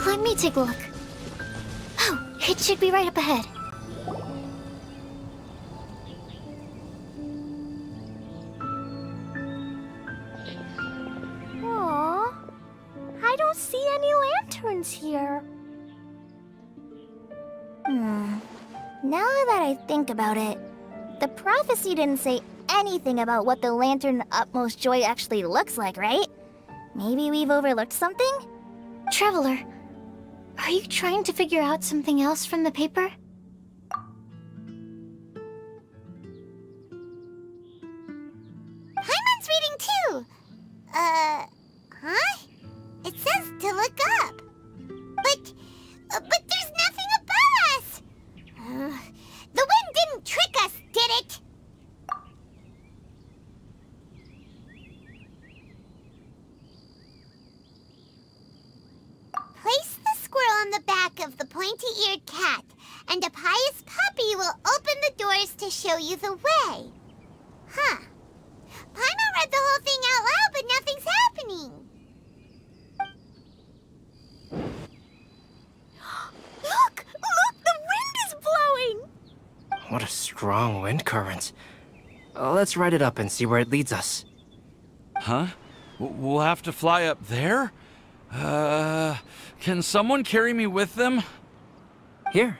Let me take a look. Oh, it should be right up ahead. Aww. I don't see any lanterns here. Now that I think about it, the prophecy didn't say anything about what the Lantern Utmost Joy actually looks like, right? Maybe we've overlooked something? Traveler, are you trying to figure out something else from the paper? Paimon's reading too! Huh? It says to look up. But there's nothing above us! The wind didn't trick us, did it? Place the squirrel on the back of the pointy-eared cat, and a pious puppy will open the doors to show you the way. Huh. Paimon read the whole thing out loud, but nothing's happening. Look! Look! The wind is blowing! What a strong wind current. Let's ride it up and see where it leads us. Huh? We'll have to fly up there? Can someone carry me with them? Here.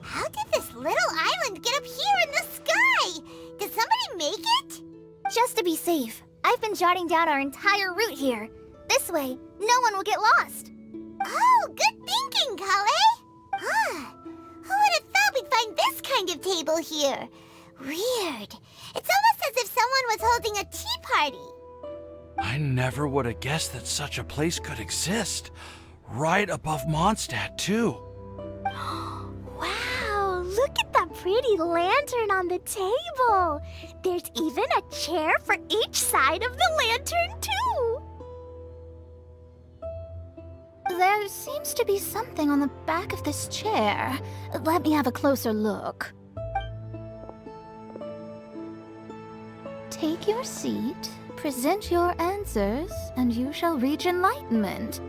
How did this little island get up here in the sky? Did somebody make it? Just to be safe, I've been jotting down our entire route here. This way, no one will get lost. Oh, good thinking, Kale. Huh. Who would have thought we'd find this kind of table here? Weird. It's almost as if someone was holding a tea party. I never would have guessed that such a place could exist. Right above Mondstadt, too. Wow, look at that pretty lantern on the table. There's even a chair for each side of the lantern, too. There seems to be something on the back of this chair. Let me have a closer look. Take your seat, present your answers, and you shall reach enlightenment.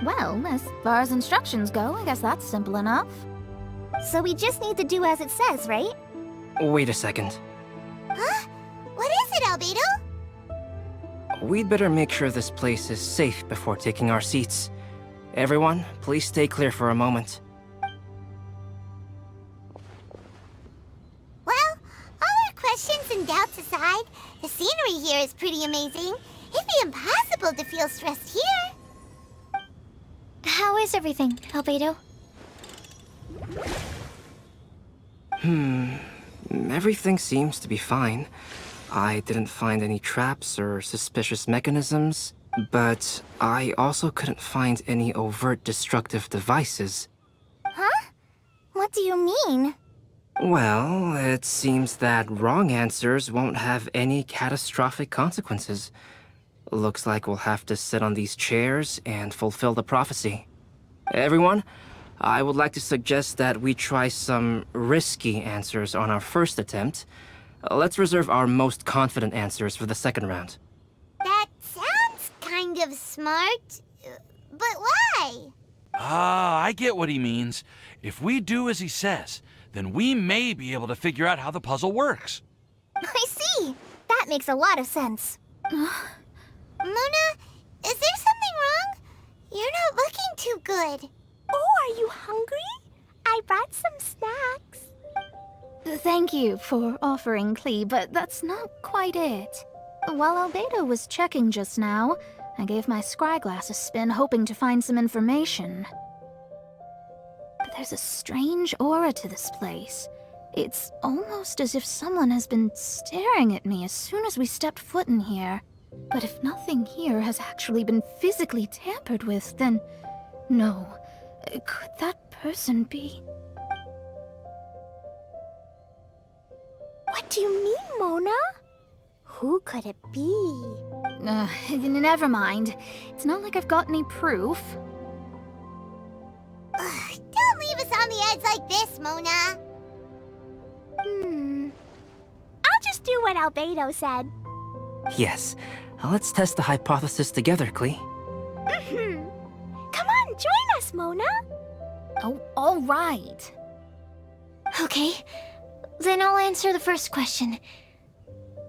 Well, as far as instructions go, I guess that's simple enough. So we just need to do as it says, right? Wait a second. Huh? What is it, Albedo? We'd better make sure this place is safe before taking our seats. Everyone, please stay clear for a moment. Well, all our questions and doubts aside, the scenery here is pretty amazing. It'd be impossible to feel stressed here. How is everything, Albedo? Everything seems to be fine. I didn't find any traps or suspicious mechanisms, but I also couldn't find any overt destructive devices. Huh? What do you mean? Well, it seems that wrong answers won't have any catastrophic consequences. Looks like we'll have to sit on these chairs and fulfill the prophecy. Everyone, I would like to suggest that we try some risky answers on our first attempt. Let's reserve our most confident answers for the second round. That sounds kind of smart, but why? Ah, I get what he means. If we do as he says, then we may be able to figure out how the puzzle works. I see. That makes a lot of sense. Mona, is there something wrong? You're not looking too good. Oh, are you hungry? I brought some snacks. Thank you for offering, Klee, but that's not quite it. While Albedo was checking just now, I gave my scryglass a spin hoping to find some information. But there's a strange aura to this place. It's almost as if someone has been staring at me as soon as we stepped foot in here. But if nothing here has actually been physically tampered with, then no. Could that person be? What do you mean, Mona? Who could it be? Never mind. It's not like I've got any proof. Don't leave us on the edge like this, Mona. I'll just do what Albedo said. Yes, let's test the hypothesis together, Klee. Come on, join us, Mona. Oh, all right. Okay, then I'll answer the first question.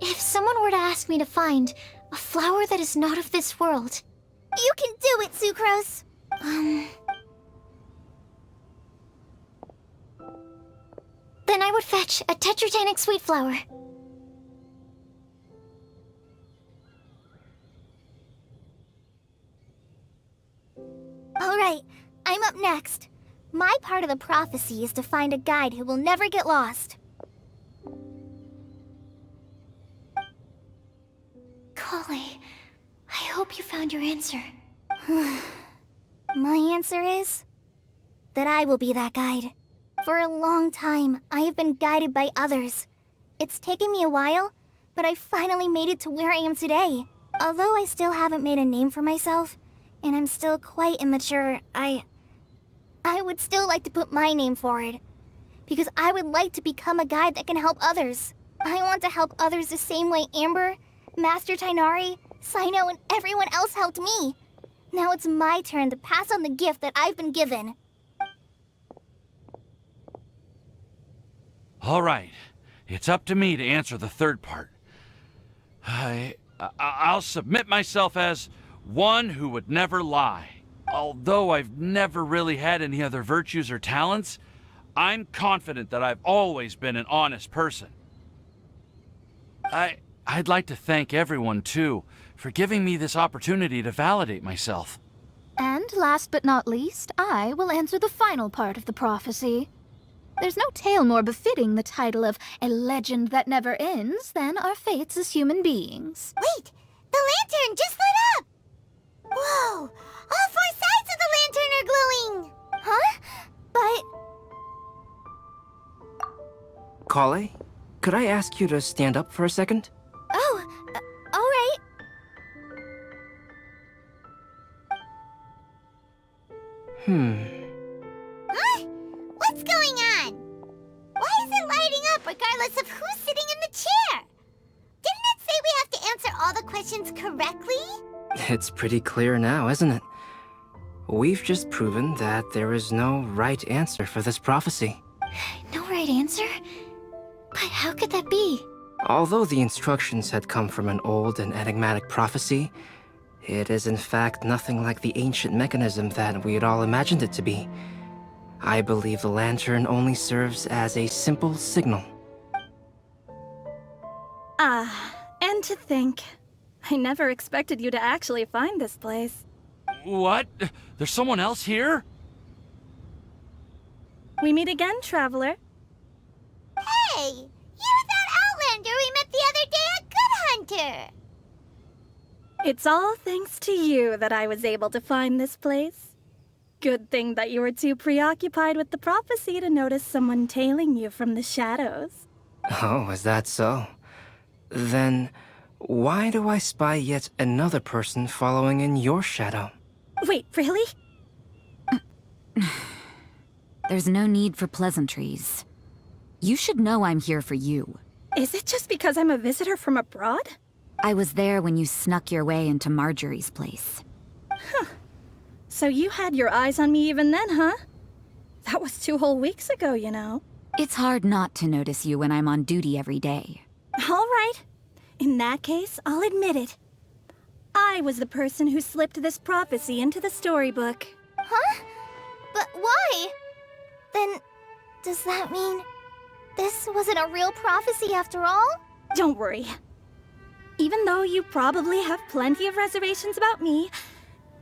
If someone were to ask me to find a flower that is not of this world... You can do it, Sucrose! Then I would fetch a tetratanic sweet flower. Alright, I'm up next. My part of the prophecy is to find a guide who will never get lost. Kali, I hope you found your answer. My answer is that I will be that guide. For a long time, I have been guided by others. It's taken me a while, but I finally made it to where I am today. Although I still haven't made a name for myself, and I'm still quite immature, I would still like to put my name forward. Because I would like to become a guide that can help others. I want to help others the same way Amber, Master Tainari, Sino, and everyone else helped me. Now it's my turn to pass on the gift that I've been given. All right, it's up to me to answer the third part. I'll submit myself as one who would never lie. Although I've never really had any other virtues or talents, I'm confident that I've always been an honest person. I'd like to thank everyone, too, for giving me this opportunity to validate myself. And last but not least, I will answer the final part of the prophecy. There's no tale more befitting the title of a legend that never ends than our fates as human beings. Wait! The lantern just lit up! Whoa! All four sides of the lantern are glowing! Huh? But... Kale, could I ask you to stand up for a second? Oh, alright. Huh? What's going on? Why is it lighting up regardless of who's sitting in the chair? Didn't it say we have to answer all the questions correctly? It's pretty clear now, isn't it? We've just proven that there is no right answer for this prophecy. No right answer? But how could that be? Although the instructions had come from an old and enigmatic prophecy, it is in fact nothing like the ancient mechanism that we had all imagined it to be. I believe the lantern only serves as a simple signal. And to think, I never expected you to actually find this place. What? There's someone else here? We meet again, traveler. Hey! You're that Outlander we met the other day at Good Hunter! It's all thanks to you that I was able to find this place. Good thing that you were too preoccupied with the prophecy to notice someone tailing you from the shadows. Oh, is that so? Then, why do I spy yet another person following in your shadow? Wait, really? There's no need for pleasantries. You should know I'm here for you. Is it just because I'm a visitor from abroad? I was there when you snuck your way into Marjorie's place. So you had your eyes on me even then, huh? That was 2 whole weeks ago, you know. It's hard not to notice you when I'm on duty every day. All right. In that case, I'll admit it. I was the person who slipped this prophecy into the storybook. Huh? But why? Then, does that mean this wasn't a real prophecy after all? Don't worry. Even though you probably have plenty of reservations about me,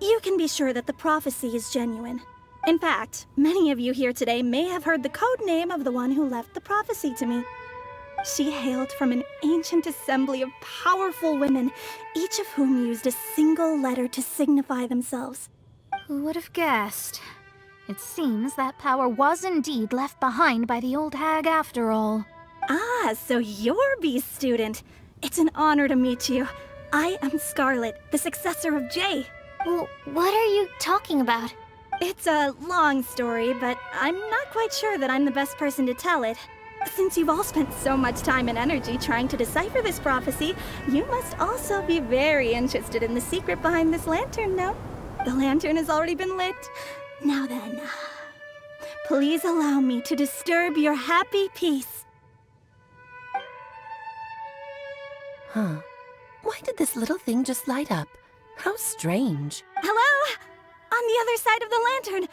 you can be sure that the prophecy is genuine. In fact, many of you here today may have heard the code name of the one who left the prophecy to me. She hailed from an ancient assembly of powerful women, each of whom used a single letter to signify themselves. Who would have guessed? It seems that power was indeed left behind by the old hag after all. Ah, so you're B's student. It's an honor to meet you. I am Scarlet, the successor of Jay. Well, what are you talking about? It's a long story, but I'm not quite sure that I'm the best person to tell it. Since you've all spent so much time and energy trying to decipher this prophecy, you must also be very interested in the secret behind this lantern, no? The lantern has already been lit. Now then, please allow me to disturb your happy peace. Huh. Why did this little thing just light up? How strange. Hello? On the other side of the lantern.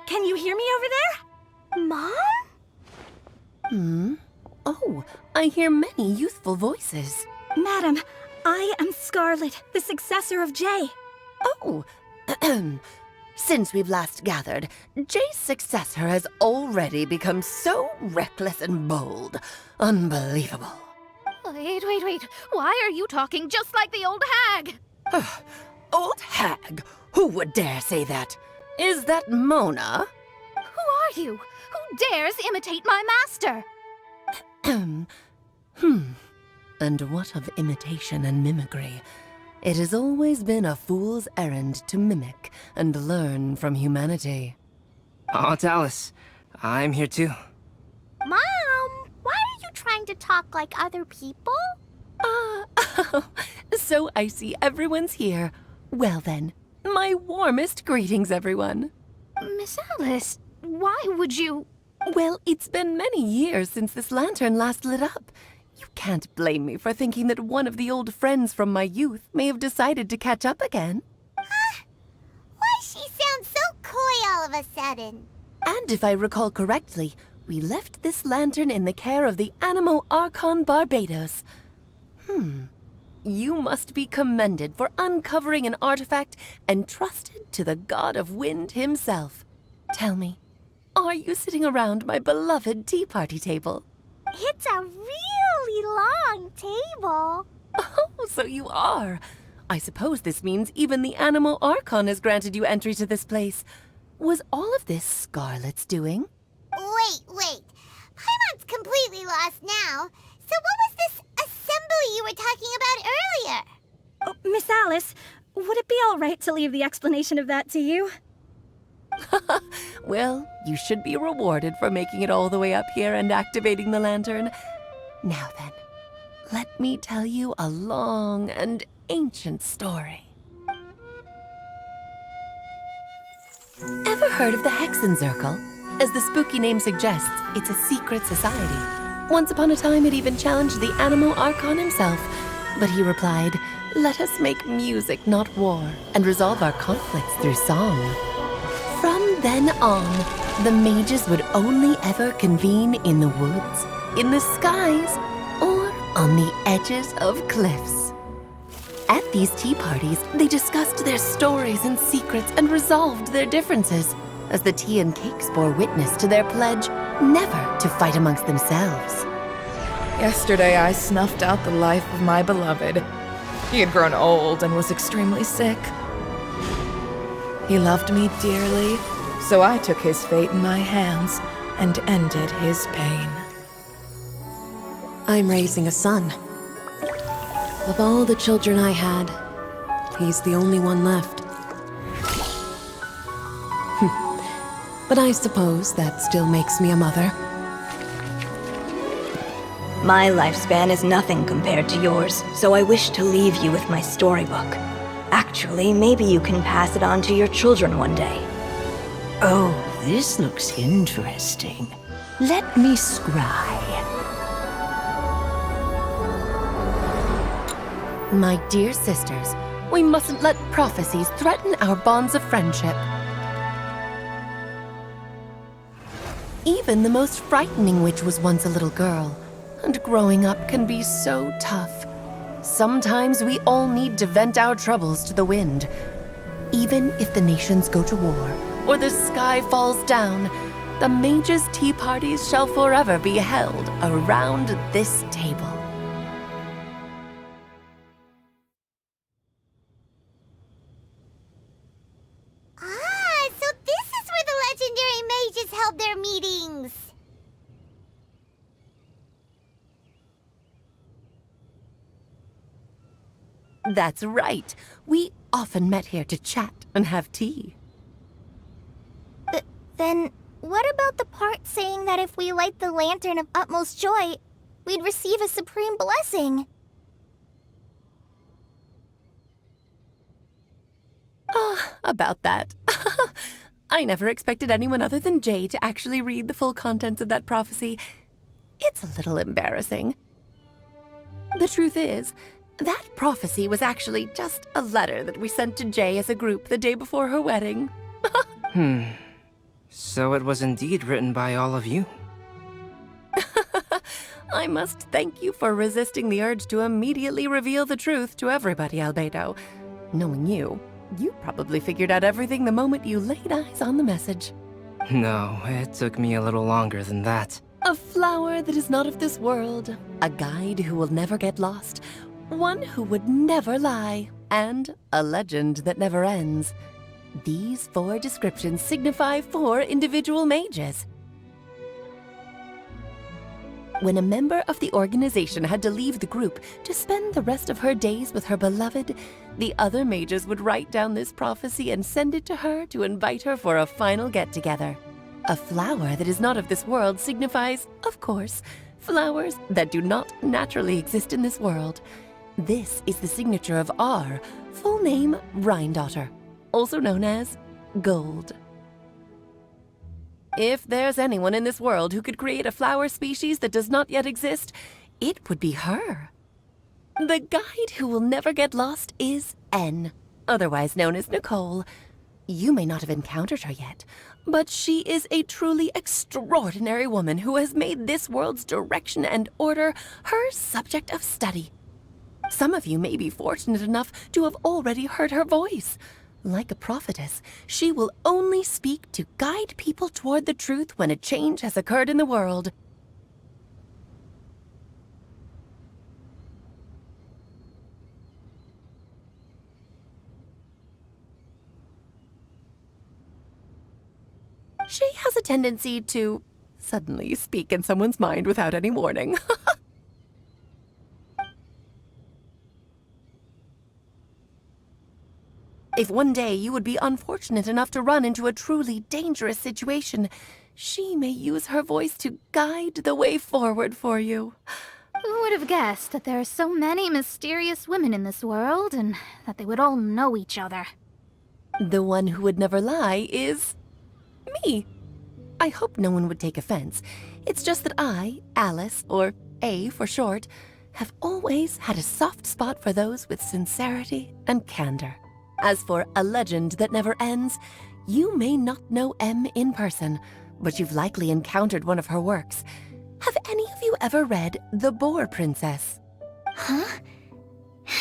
Can you hear me over there? Mom? Oh, I hear many youthful voices. Madam, I am Scarlet, the successor of Jay. Oh, since we've last gathered, Jay's successor has already become so reckless and bold. Unbelievable. Wait. Why are you talking just like the old hag? Old hag? Who would dare say that? Is that Mona? Who are you? Who dares imitate my master? And what of imitation and mimicry? It has always been a fool's errand to mimic and learn from humanity. Aunt Alice, I'm here too. Mom, why are you trying to talk like other people? So I see everyone's here. Well then, my warmest greetings, everyone. Miss Alice, why would you... Well, it's been many years since this lantern last lit up. You can't blame me for thinking that one of the old friends from my youth may have decided to catch up again. Why she sounds so coy all of a sudden? And if I recall correctly, we left this lantern in the care of the Animo Archon Barbados. You must be commended for uncovering an artifact entrusted to the god of wind himself. Tell me, are you sitting around my beloved tea party table? It's a really long table. Oh, so you are. I suppose this means even the Animo Archon has granted you entry to this place. Was all of this Scarlet's doing? Wait. Paimon's completely lost now. So what was this assembly you were talking about earlier? Oh, Miss Alice, would it be all right to leave the explanation of that to you? Well, you should be rewarded for making it all the way up here and activating the lantern. Now then, let me tell you a long and ancient story. Ever heard of the Hexenzirkel? As the spooky name suggests, it's a secret society. Once upon a time, it even challenged the Animo Archon himself. But he replied, "Let us make music, not war, and resolve our conflicts through song." From then on, the mages would only ever convene in the woods, in the skies, or on the edges of cliffs. At these tea parties, they discussed their stories and secrets and resolved their differences, as the tea and cakes bore witness to their pledge never to fight amongst themselves. Yesterday I snuffed out the life of my beloved. He had grown old and was extremely sick. He loved me dearly, so I took his fate in my hands and ended his pain. I'm raising a son. Of all the children I had, he's the only one left. But I suppose that still makes me a mother. My lifespan is nothing compared to yours, so I wish to leave you with my storybook. Actually, maybe you can pass it on to your children one day. Oh, this looks interesting. Let me scry. My dear sisters, we mustn't let prophecies threaten our bonds of friendship. Even the most frightening witch was once a little girl, and growing up can be so tough. Sometimes we all need to vent our troubles to the wind. Even if the nations go to war, or the sky falls down, the mages' tea parties shall forever be held around this table. Ah, so this is where the legendary mages held their meetings. That's right. We often met here to chat and have tea. Then, what about the part saying that if we light the lantern of utmost joy, we'd receive a supreme blessing? About that. I never expected anyone other than Jay to actually read the full contents of that prophecy. It's a little embarrassing. The truth is, that prophecy was actually just a letter that we sent to Jay as a group the day before her wedding. So it was indeed written by all of you. I must thank you for resisting the urge to immediately reveal the truth to everybody, Albedo. Knowing you, you probably figured out everything the moment you laid eyes on the message. No, it took me a little longer than that. A flower that is not of this world, a guide who will never get lost, one who would never lie, and a legend that never ends. These 4 descriptions signify 4 individual mages. When a member of the organization had to leave the group to spend the rest of her days with her beloved, the other mages would write down this prophecy and send it to her to invite her for a final get-together. A flower that is not of this world signifies, of course, flowers that do not naturally exist in this world. This is the signature of our full name, Rhindaughter, also known as Gold. If there's anyone in this world who could create a flower species that does not yet exist, it would be her. The guide who will never get lost is N, otherwise known as Nicole. You may not have encountered her yet, but she is a truly extraordinary woman who has made this world's direction and order her subject of study. Some of you may be fortunate enough to have already heard her voice. Like a prophetess, she will only speak to guide people toward the truth when a change has occurred in the world. She has a tendency to suddenly speak in someone's mind without any warning. If one day you would be unfortunate enough to run into a truly dangerous situation, she may use her voice to guide the way forward for you. Who would have guessed that there are so many mysterious women in this world, and that they would all know each other? The one who would never lie is me. I hope no one would take offense. It's just that I, Alice, or A for short, have always had a soft spot for those with sincerity and candor. As for a legend that never ends, you may not know M in person, but you've likely encountered one of her works. Have any of you ever read The Boar Princess? Huh?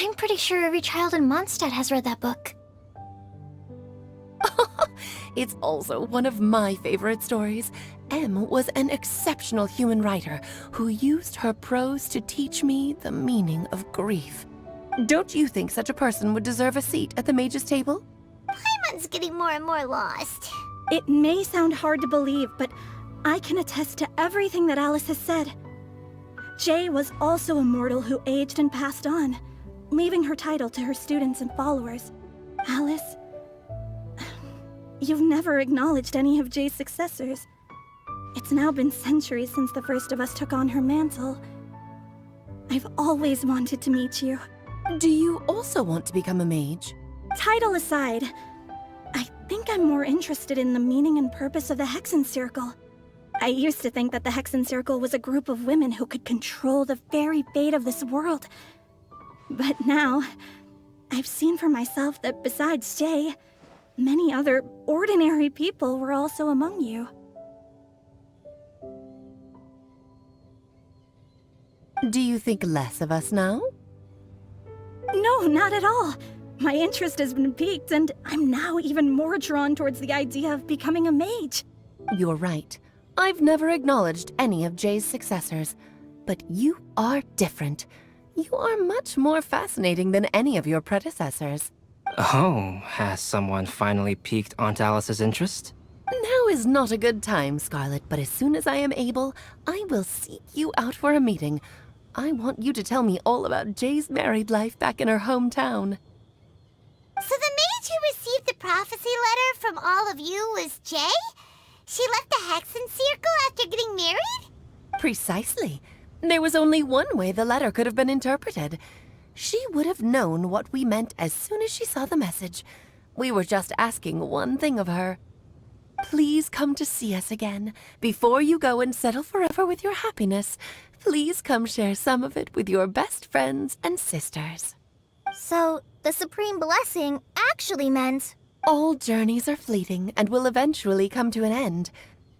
I'm pretty sure every child in Mondstadt has read that book. It's also one of my favorite stories. M was an exceptional human writer who used her prose to teach me the meaning of grief. Don't you think such a person would deserve a seat at the mage's table? Paimon's getting more and more lost. It may sound hard to believe, but I can attest to everything that Alice has said. Jay was also a mortal who aged and passed on, leaving her title to her students and followers. Alice, you've never acknowledged any of Jay's successors. It's now been centuries since the first of us took on her mantle. I've always wanted to meet you. Do you also want to become a mage? Title aside, I think I'm more interested in the meaning and purpose of the Hexenzirkel. I used to think that the Hexenzirkel was a group of women who could control the very fate of this world. But now, I've seen for myself that besides Jay, many other ordinary people were also among you. Do you think less of us now? No, not at all. My interest has been piqued, and I'm now even more drawn towards the idea of becoming a mage. You're right. I've never acknowledged any of Jay's successors, but you are different. You are much more fascinating than any of your predecessors. Oh, has someone finally piqued Aunt Alice's interest? Now is not a good time, Scarlet, but as soon as I am able, I will seek you out for a meeting. I want you to tell me all about Jay's married life back in her hometown. So the mage who received the prophecy letter from all of you was Jay? She left the Hexenzirkel after getting married? Precisely. There was only one way the letter could have been interpreted. She would have known what we meant as soon as she saw the message. We were just asking one thing of her. Please come to see us again. Before you go and settle forever with your happiness, please come share some of it with your best friends and sisters. So, the supreme blessing actually meant... All journeys are fleeting and will eventually come to an end.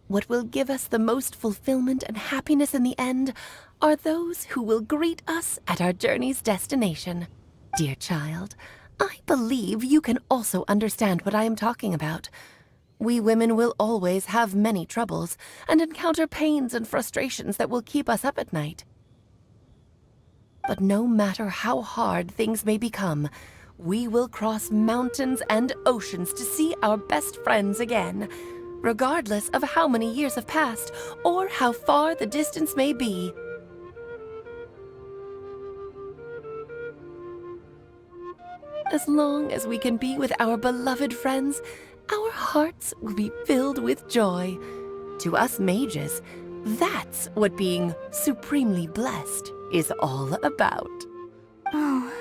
What will give us the most fulfillment and happiness in the end are those who will greet us at our journey's destination. Dear child, I believe you can also understand what I am talking about. We women will always have many troubles and encounter pains and frustrations that will keep us up at night. But no matter how hard things may become, we will cross mountains and oceans to see our best friends again, regardless of how many years have passed or how far the distance may be. As long as we can be with our beloved friends, our hearts will be filled with joy. To us mages, that's what being supremely blessed is all about. Oh...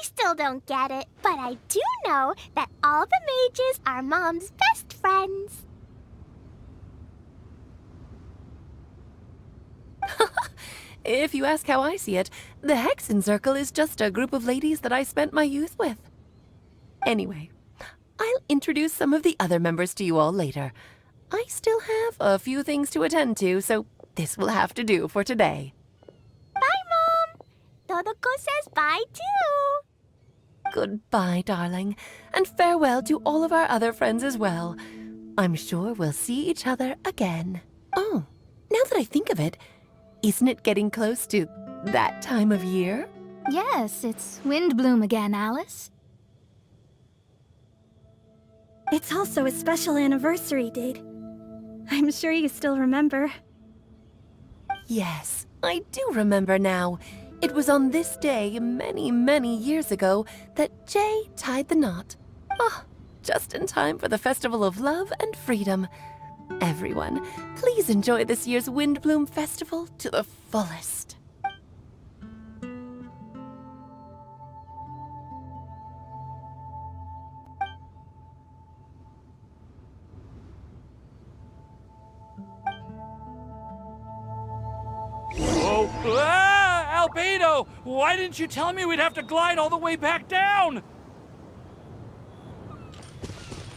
I still don't get it, but I do know that all the mages are Mom's best friends. If you ask how I see it, the Hexenzirkel is just a group of ladies that I spent my youth with. Anyway, I'll introduce some of the other members to you all later. I still have a few things to attend to, so this will have to do for today. Bye, Mom! Todoko says bye, too! Goodbye, darling, and farewell to all of our other friends as well. I'm sure we'll see each other again. Oh, now that I think of it, isn't it getting close to that time of year? Yes, it's wind bloom again, Alice. It's also a special anniversary date. I'm sure you still remember. Yes, I do remember now. It was on this day many, many years ago that Jay tied the knot. Ah, just in time for the Festival of Love and Freedom. Everyone, please enjoy this year's Wind Bloom Festival to the fullest. Oh, Albedo! Why didn't you tell me we'd have to glide all the way back down?